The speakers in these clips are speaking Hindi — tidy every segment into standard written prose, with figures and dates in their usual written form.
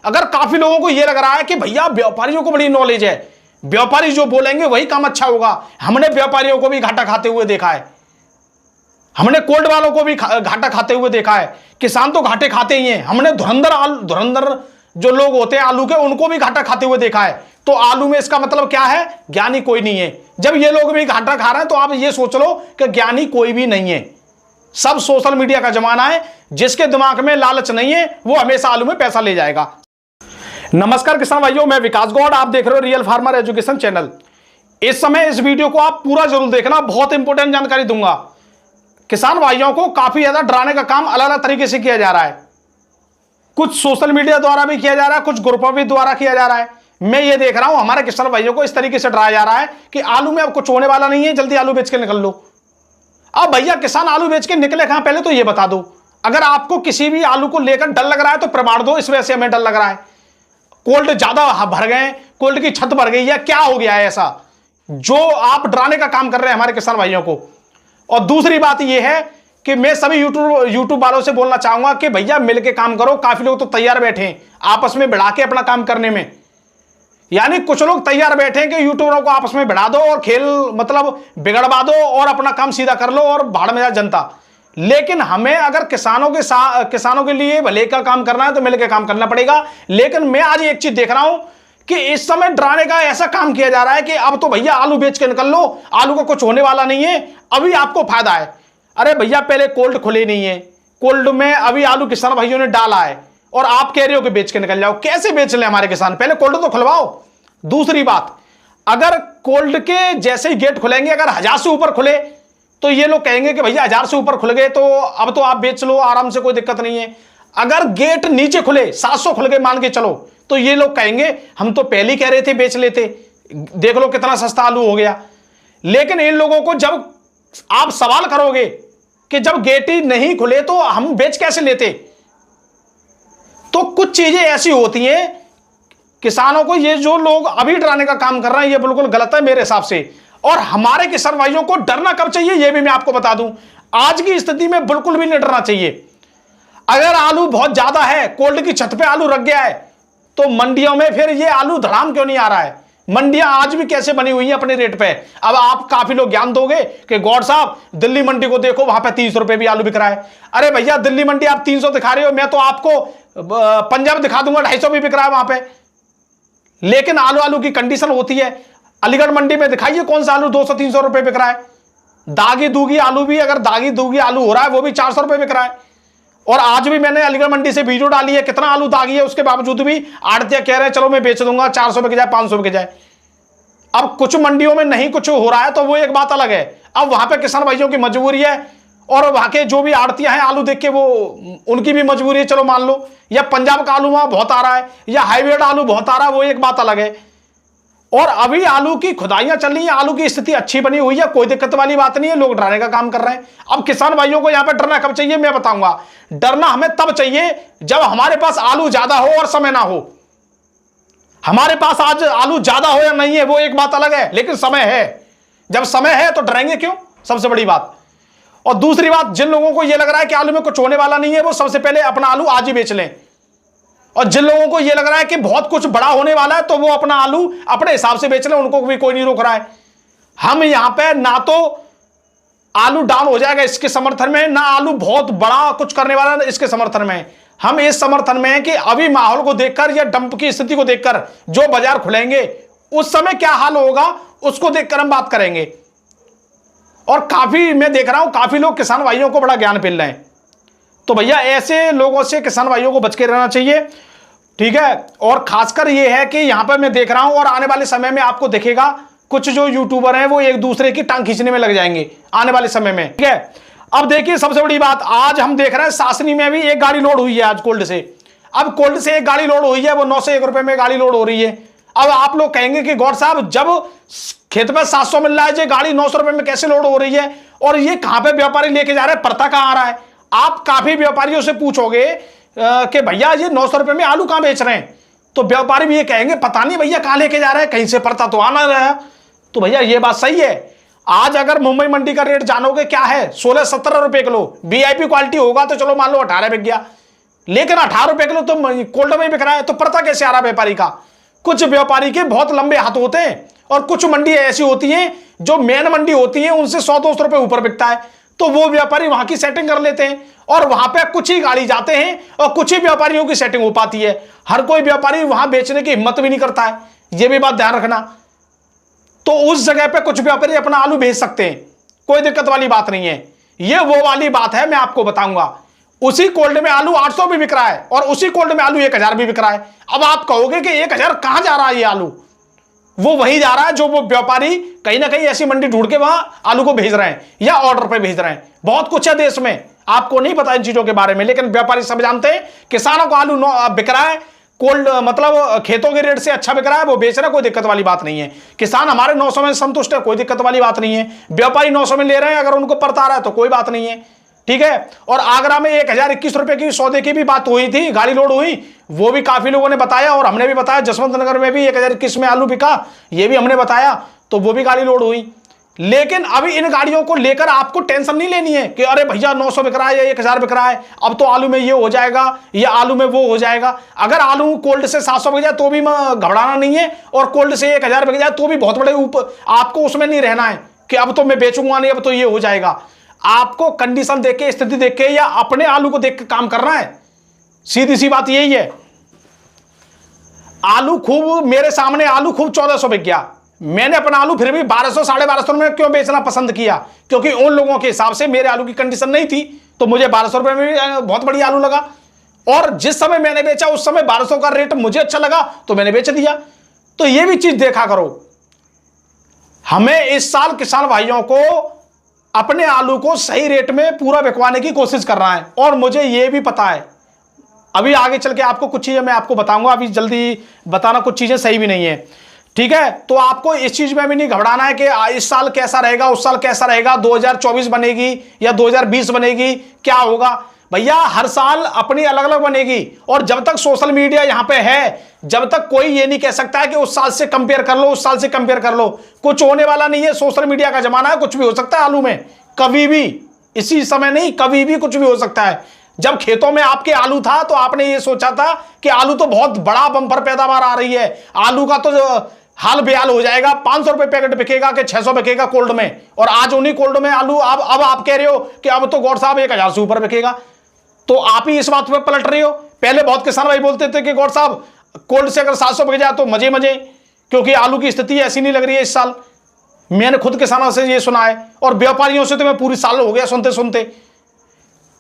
अगर काफी लोगों को यह लग रहा है कि भैया व्यापारियों को बड़ी नॉलेज है, व्यापारी जो बोलेंगे वही काम अच्छा होगा, हमने व्यापारियों को भी घाटा खाते हुए देखा है, हमने कोल्ड वालों को भी घाटा खाते हुए देखा है, किसान तो घाटे खाते ही हैं, हमने धुरंधर जो लोग होते हैं आलू के उनको भी घाटा खाते हुए देखा है। तो आलू में इसका मतलब क्या है, ज्ञानी कोई नहीं है। जब ये लोग भी घाटा खा रहे हैं तो आप ये सोच लो कि ज्ञानी कोई भी नहीं है। सब सोशल मीडिया का जमाना है, जिसके दिमाग में लालच नहीं है वो हमेशा आलू में पैसा ले जाएगा। नमस्कार किसान भाइयों, मैं विकास गौड़, आप देख रहे हो रियल फार्मर एजुकेशन चैनल। इस समय इस वीडियो को आप पूरा जरूर देखना, बहुत इंपॉर्टेंट जानकारी दूंगा। किसान भाइयों को काफी ज्यादा डराने का काम अलग अलग तरीके से किया जा रहा है, कुछ सोशल मीडिया द्वारा भी किया जा रहा है, कुछ ग्रुपों भी द्वारा किया जा रहा है। मैं ये देख रहा हूं हमारे किसान भाइयों को इस तरीके से डराया जा रहा है कि आलू में अब कुछ होने वाला नहीं है, जल्दी आलू बेच के निकल लो। अब भैया किसान आलू बेच के निकले कहां, पहले तो ये बता दो। अगर आपको किसी भी आलू को लेकर डर लग रहा है तो प्रमाण दो, इस वजह से हमें डर लग रहा है, कोल्ड ज्यादा भर गए, कोल्ड की छत भर गई है, क्या हो गया है ऐसा जो आप डराने का काम कर रहे हैं हमारे किसान भाइयों को। और दूसरी बात यह है कि मैं सभी यूट्यूब वालों से बोलना चाहूंगा कि भैया मिलके काम करो। काफी लोग तो तैयार बैठे हैं आपस में बढ़ा के अपना काम करने में, यानी कुछ लोग तैयार बैठे हैं कि यूट्यूबरों को आपस में बढ़ा दो और खेल मतलब बिगड़वा दो और अपना काम सीधा कर लो और भाड़ में जा जनता। लेकिन हमें अगर किसानों के लिए भले का काम करना है तो मिलकर काम करना पड़ेगा। लेकिन मैं आज एक चीज देख रहा हूं कि इस समय डराने का ऐसा काम किया जा रहा है कि अब तो भैया आलू बेच के निकल लो, आलू का कुछ होने वाला नहीं है, अभी आपको फायदा है। अरे भैया पहले कोल्ड खुले नहीं है, कोल्ड में अभी आलू किसान भाइयों ने डाला है और आप कह रहे हो कि बेच के निकल जाओ। कैसे बेच ले हमारे किसान, पहले कोल्ड तो खुलवाओ। दूसरी बात, अगर कोल्ड के जैसे ही गेट खुलेंगे, अगर 1000 से ऊपर खुले तो ये लोग कहेंगे कि भैया 1000 से ऊपर खुल गए तो अब तो आप बेच लो आराम से, कोई दिक्कत नहीं है। अगर गेट नीचे खुले 700 खुल गए मान के चलो, तो ये लोग कहेंगे हम तो पहले ही कह रहे थे बेच लेते, देख लो कितना सस्ता आलू हो गया। लेकिन इन लोगों को जब आप सवाल करोगे कि जब गेट ही नहीं खुले तो हम बेच कैसे लेते, तो कुछ चीजें ऐसी होती हैं किसानों को, ये जो लोग अभी डराने का काम कर रहे हैं ये बिल्कुल गलत है मेरे हिसाब से। और हमारे किसान भाइयों को डरना कब चाहिए ये भी मैं आपको बता दूं, आज की स्थिति में बिल्कुल भी नहीं डरना चाहिए। अगर आलू बहुत ज्यादा है, कोल्ड की छत पे आलू रख गया है, तो मंडियों में फिर ये आलू धड़ाम क्यों नहीं आ रहा है। मंडियां आज भी कैसे बनी हुई हैं अपने रेट पे। अब आप काफी लोग ज्ञान दोगे कि गौड़ साहब दिल्ली मंडी को देखो, वहां पे 300 रुपए भी आलू बिक रहा है। अरे भैया दिल्ली मंडी आप 300 दिखा रहे हो, मैं तो आपको पंजाब दिखा दूंगा 250 भी बिक रहा है वहां पे। लेकिन आलू की कंडीशन होती है, अलीगढ़ मंडी में दिखाइए कौन सा आलू 200-300 रुपए बिक रहा है। दागी दूगी आलू भी, अगर दागी दूगी आलू हो रहा है वो भी 400 रुपए बिक रहा है। और आज भी मैंने अलीगढ़ मंडी से वीडियो डाली है, कितना आलू दागी है, उसके बावजूद भी आड़तिया कह रहे हैं चलो मैं बेच दूंगा, 400 बिक जाए 500 बिक जाए। अब कुछ मंडियों में नहीं कुछ हो रहा है तो वो एक बात अलग है, अब वहां पे किसान भाइयों की मजबूरी है और वहां के जो भी आड़तियां हैं आलू देख के वो उनकी भी मजबूरी है, चलो मान लो। या पंजाब का आलू वहां बहुत आ रहा है या हाईब्रिड आलू बहुत आ रहा है, वो एक बात अलग है। और अभी आलू की खुदाइयां चल रही है, आलू की स्थिति अच्छी बनी हुई है, कोई दिक्कत वाली बात नहीं है, लोग डराने का काम कर रहे हैं। अब किसान भाइयों को यहां पर डरना कब चाहिए मैं बताऊंगा। डरना हमें तब चाहिए जब हमारे पास आलू ज्यादा हो और समय ना हो। हमारे पास आज आलू ज्यादा हो या नहीं है वो एक बात अलग है, लेकिन समय है। जब समय है तो डरेंगे क्यों, सबसे बड़ी बात। और दूसरी बात, जिन लोगों को यह लग रहा है कि आलू में कुछ होने वाला नहीं है वो सबसे पहले अपना आलू आज ही बेच लें। और जिन लोगों को यह लग रहा है कि बहुत कुछ बड़ा होने वाला है तो वो अपना आलू अपने हिसाब से बेच लें, उनको भी कोई नहीं रोक रहा है। हम यहां पे ना तो आलू डाउन हो जाएगा इसके समर्थन में, ना आलू बहुत बड़ा कुछ करने वाला है इसके समर्थन में। हम इस समर्थन में हैं कि अभी माहौल को देखकर या डंप की स्थिति को देखकर जो बाजार खुलेंगे उस समय क्या हाल होगा उसको देखकर हम बात करेंगे। और काफी मैं देख रहा हूं काफी लोग किसान भाइयों को बड़ा ज्ञान मिल रहे हैं, तो भैया ऐसे लोगों से किसान भाइयों को बच के रहना चाहिए, ठीक है। और खासकर ये है कि यहां पर मैं देख रहा हूं और आने वाले समय में आपको दिखेगा कुछ जो यूट्यूबर हैं वो एक दूसरे की टांग खींचने में लग जाएंगे आने वाले समय में, ठीक है। अब देखिए सबसे बड़ी बात, आज हम देख रहे हैं सासनी में भी एक गाड़ी लोड हुई है आज कोल्ड से। अब कोल्ड से एक गाड़ी लोड हुई है, वो 9 से 1 रुपए में गाड़ी लोड हो रही है। अब आप लोग कहेंगे कि गौड़ साहब जब खेत में 700 मिल रहा है, जो गाड़ी 900 रुपए में कैसे लोड हो रही है और ये कहां पे व्यापारी लेके जा रहे हैं, पड़ता कहां आ रहा है। आप काफी व्यापारियों से पूछोगे कि भैया ये 900 रुपए में आलू कहां बेच रहे हैं, तो व्यापारी भी ये कहेंगे पता नहीं भैया कहां लेके जा रहे हैं, कहीं से पड़ता तो आना रहा। तो भैया ये बात सही है। आज अगर मुंबई मंडी का रेट जानोगे क्या है, 16-17 रुपए किलो। वीआईपी क्वालिटी होगा तो चलो मान लो 18 बिक गया, लेकिन 18 रुपए किलो तो कोल्ड में बिक रहा है, तो पड़ता कैसे आ रहा व्यापारी का? कुछ व्यापारी के बहुत लंबे हाथ होते हैं और कुछ मंडी ऐसी होती हैं जो मेन मंडी होती है, उनसे 100-200 रुपए ऊपर बिकता है, तो वो व्यापारी वहां की सेटिंग कर लेते हैं और वहां पे कुछ ही गाड़ी जाते हैं और कुछ ही व्यापारियों की सेटिंग हो पाती है। हर कोई व्यापारी वहां बेचने की हिम्मत भी नहीं करता है, ये भी बात ध्यान रखना। तो उस जगह पे कुछ व्यापारी अपना आलू भेज सकते हैं, कोई दिक्कत वाली बात नहीं है। ये वो वाली बात है, मैं आपको बताऊंगा। उसी कोल्ड में आलू 800 भी बिक रहा है और उसी कोल्ड में आलू 1000 भी बिक रहा है। अब आप कहोगे कि 1000 कहां जा रहा है ये आलू? वो वही जा रहा है जो वो व्यापारी कहीं ना कहीं ऐसी मंडी ढूंढ के वहां आलू को भेज रहे हैं या ऑर्डर पे भेज रहे हैं। बहुत कुछ है देश में, आपको नहीं पता इन चीजों के बारे में, लेकिन व्यापारी सब जानते हैं। किसानों को आलू बिक रहा है, कोल्ड मतलब खेतों के रेट से अच्छा बिक रहा है, वो बेच रहा है, कोई दिक्कत वाली बात नहीं है। किसान हमारे 900 में संतुष्ट है, कोई दिक्कत वाली बात नहीं है। व्यापारी 900 में ले रहे हैं, अगर उनको परता रहा है तो कोई बात नहीं है, ठीक है। और आगरा में 1021 रुपए की सौदे की भी बात हुई थी, गाड़ी लोड हुई, वो भी काफी लोगों ने बताया और हमने भी बताया। जसवंत नगर में भी 1021 में आलू बिका, ये भी हमने बताया, तो वो भी गाड़ी लोड हुई। लेकिन अभी इन गाड़ियों को लेकर आपको टेंशन नहीं लेनी है कि अरे भैया 900 बिक रहा है या 1000 बिक रहा है, अब तो आलू में ये हो जाएगा या आलू में वो हो जाएगा। अगर आलू कोल्ड से 700 बिक जाए तो भी घबराना नहीं है, और कोल्ड से 1000 बिक जाए तो भी बहुत बड़े ऊपर आपको उसमें नहीं रहना है कि अब तो मैं बेचूंगा नहीं, अब तो ये हो जाएगा। आपको कंडीशन देख के, स्थिति देख के या अपने आलू को देख के काम करना है, सीधी सी बात यही है। आलू खूब मेरे सामने आलू खूब 1400 बिक गया, मैंने अपना आलू फिर भी 1200 1250 में क्यों बेचना पसंद किया? क्योंकि उन लोगों के हिसाब से मेरे आलू की कंडीशन नहीं थी, तो मुझे 1200 रुपए में भी बहुत बढ़िया आलू लगा। और जिस समय मैंने बेचा उस समय 1200 का रेट मुझे अच्छा लगा तो मैंने बेच दिया। तो ये भी चीज देखा करो। हमें इस साल किसान भाइयों को अपने आलू को सही रेट में पूरा बिकवाने की कोशिश कर रहा है, और मुझे यह भी पता है अभी आगे चल के आपको कुछ चीजें मैं आपको बताऊंगा, अभी जल्दी बताना कुछ चीजें सही भी नहीं है, ठीक है। तो आपको इस चीज में भी नहीं घबराना है कि इस साल कैसा रहेगा, उस साल कैसा रहेगा, 2024 बनेगी या 2020 बनेगी, क्या होगा। भैया हर साल अपनी अलग अलग बनेगी, और जब तक सोशल मीडिया यहां पे है, जब तक कोई ये नहीं कह सकता है कि उस साल से कंपेयर कर लो, उस साल से कंपेयर कर लो, कुछ होने वाला नहीं है। सोशल मीडिया का जमाना है, कुछ भी हो सकता है आलू में, कभी भी, इसी समय नहीं, कभी भी कुछ भी हो सकता है। जब खेतों में आपके आलू था तो आपने ये सोचा था कि आलू तो बहुत बड़ा बम्पर पैदावार आ रही है, आलू का तो हाल बेहाल हो जाएगा, 500 रुपए पैकेट बिकेगा कि 600 बिकेगा कोल्ड में, और आज उन्हीं कोल्ड में आलू अब आप कह रहे हो कि अब तो गौड़ साहब 1000 से ऊपर बिकेगा। तो आप ही इस बात पे पलट रहे हो। पहले बहुत किसान भाई बोलते थे कि गौड़ साहब कोल्ड से अगर 700 बिक जाए तो मजे मजे, क्योंकि आलू की स्थिति ऐसी नहीं लग रही है इस साल। मैंने खुद किसानों से ये सुना है, और व्यापारियों से तो मैं पूरी साल हो गया सुनते सुनते।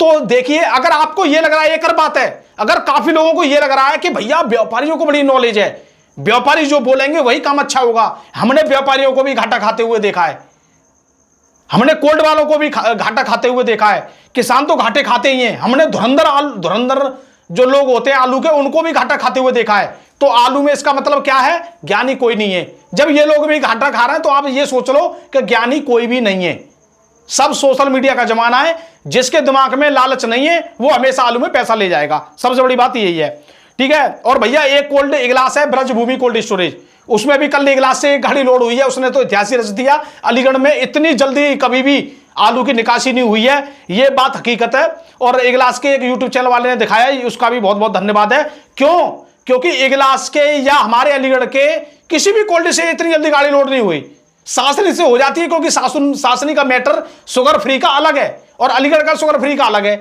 तो देखिए, अगर आपको ये लग रहा है, एक और बात है, अगर काफी लोगों को ये लग रहा है कि भैया व्यापारियों को बड़ी नॉलेज है, व्यापारी जो बोलेंगे वही काम अच्छा होगा, हमने व्यापारियों को भी घाटा खाते हुए देखा है, हमने कोल्ड वालों को भी घाटा खाते हुए देखा है। किसान तो घाटे खाते ही हैं, हमने धुरंधर जो लोग होते हैं आलू के, उनको भी घाटा खाते हुए देखा है। तो आलू में इसका मतलब क्या है? ज्ञानी कोई नहीं है। जब ये लोग भी घाटा खा रहे हैं तो आप ये सोच लो कि ज्ञानी कोई भी नहीं है। सब सोशल मीडिया का जमाना है, जिसके दिमाग में लालच नहीं है वो हमेशा आलू में पैसा ले जाएगा, सबसे बड़ी बात यही है, ठीक है। और भैया एक कोल्ड इगलास है ब्रजभूमि कोल्ड स्टोरेज, उसमें भी कल इगलास से एक गाड़ी लोड हुई है, उसने तो इतिहास ही रच दिया। अलीगढ़ में इतनी जल्दी कभी भी आलू की निकासी नहीं हुई है, ये बात हकीकत है। और इगलास के एक यूट्यूब चैनल वाले ने दिखाया, उसका भी बहुत बहुत धन्यवाद है। क्यों? क्योंकि इगलास के या हमारे अलीगढ़ के किसी भी कोल्ड से इतनी जल्दी गाड़ी लोड नहीं हुई। सासनी से हो जाती है, क्योंकि सासनी का मैटर शुगर फ्री का अलग है और अलीगढ़ का शुगर फ्री का अलग है।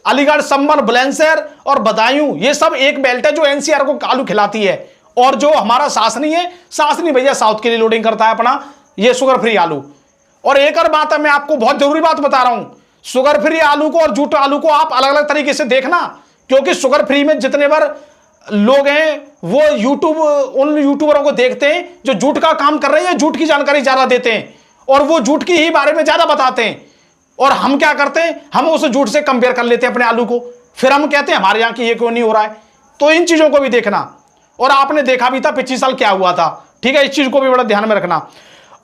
अलीगढ़, संभल, बुलंदशहर और बदायूं, ये सब एक बेल्ट है जो एनसीआर को आलू खिलाती है। और जो हमारा सासनी है, सासनी भैया साउथ के लिए लोडिंग करता है अपना ये शुगर फ्री आलू। और एक और बात है, मैं आपको बहुत जरूरी बात बता रहा हूं, शुगर फ्री आलू को और जूट आलू को आप अलग अलग तरीके से देखना, क्योंकि शुगर फ्री में जितने बार लोग हैं वो उन यूट्यूबरों को देखते हैं जो जूट का काम कर रहे हैं, जूट की जानकारी ज्यादा देते हैं और वो जूट की ही बारे में ज्यादा बताते हैं। और हम क्या करते हैं, हम उस जूट से कंपेयर कर लेते हैं अपने आलू को, फिर हम कहते हैं हमारे यहां की ये क्यों नहीं हो रहा है। तो इन चीजों को भी देखना, और आपने देखा भी था 25 साल क्या हुआ था, ठीक है, इस चीज को भी बड़ा ध्यान में रखना।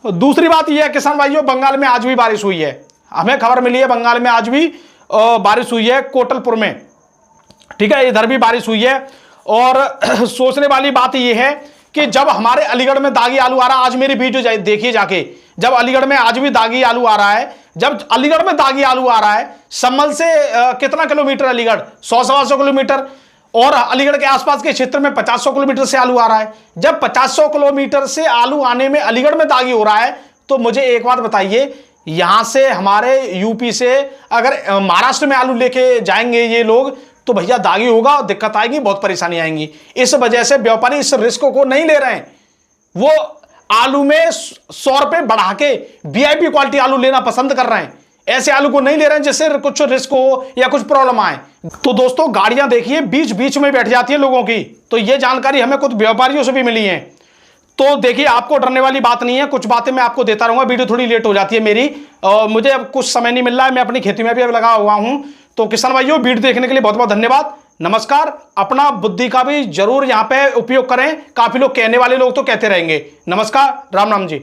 दूसरी बात यह है किसान भाइयों, बंगाल में आज भी बारिश हुई है, हमें खबर मिली है बंगाल में आज भी बारिश हुई है, कोटलपुर में, ठीक है, इधर भी बारिश हुई है। और सोचने वाली बात यह है कि जब हमारे अलीगढ़ में दागी आलू आ रहा है, आज मेरी वीडियो देखिए जाके, जब अलीगढ़ में आज भी दागी आलू आ रहा है, जब अलीगढ़ में दागी आलू आ रहा है, सम्मल से कितना किलोमीटर अलीगढ़, 100-125 किलोमीटर, और अलीगढ़ के आसपास के क्षेत्र में 50-100 किलोमीटर से आलू आ रहा है। जब 50-100 किलोमीटर से आलू आने में अलीगढ़ में दागी हो रहा है, तो मुझे एक बात बताइए, यहां से हमारे यूपी से अगर महाराष्ट्र में आलू लेके जाएंगे ये लोग, तो भैया दागी होगा, दिक्कत आएगी, बहुत परेशानी आएंगी। इस वजह से व्यापारी इस रिस्क को नहीं ले रहे हैं। वो आलू में 100 रुपए बढ़ा के वीआईपी क्वालिटी आलू लेना पसंद कर रहे हैं। ऐसे आलू को नहीं ले रहे हैं जिससे कुछ रिस्क हो या कुछ प्रॉब्लम आए। तो दोस्तों, गाड़ियां देखिए बीच बीच में बैठ जाती है लोगों की। तो ये जानकारी हमें कुछ व्यापारियों से भी मिली है। तो देखिए, आपको डरने वाली बात नहीं है, कुछ बातें मैं आपको देता रहूंगा। वीडियो थोड़ी लेट हो जाती है मेरी, मुझे अब कुछ समय नहीं मिल रहा है, मैं अपनी खेती में भी अब लगा हुआ हूं। तो किसान भाइयों, वीडियो देखने के लिए बहुत बहुत धन्यवाद, नमस्कार। अपना बुद्धि का भी जरूर यहां पे उपयोग करें। काफी लोग, कहने वाले लोग तो कहते रहेंगे। नमस्कार, राम राम जी।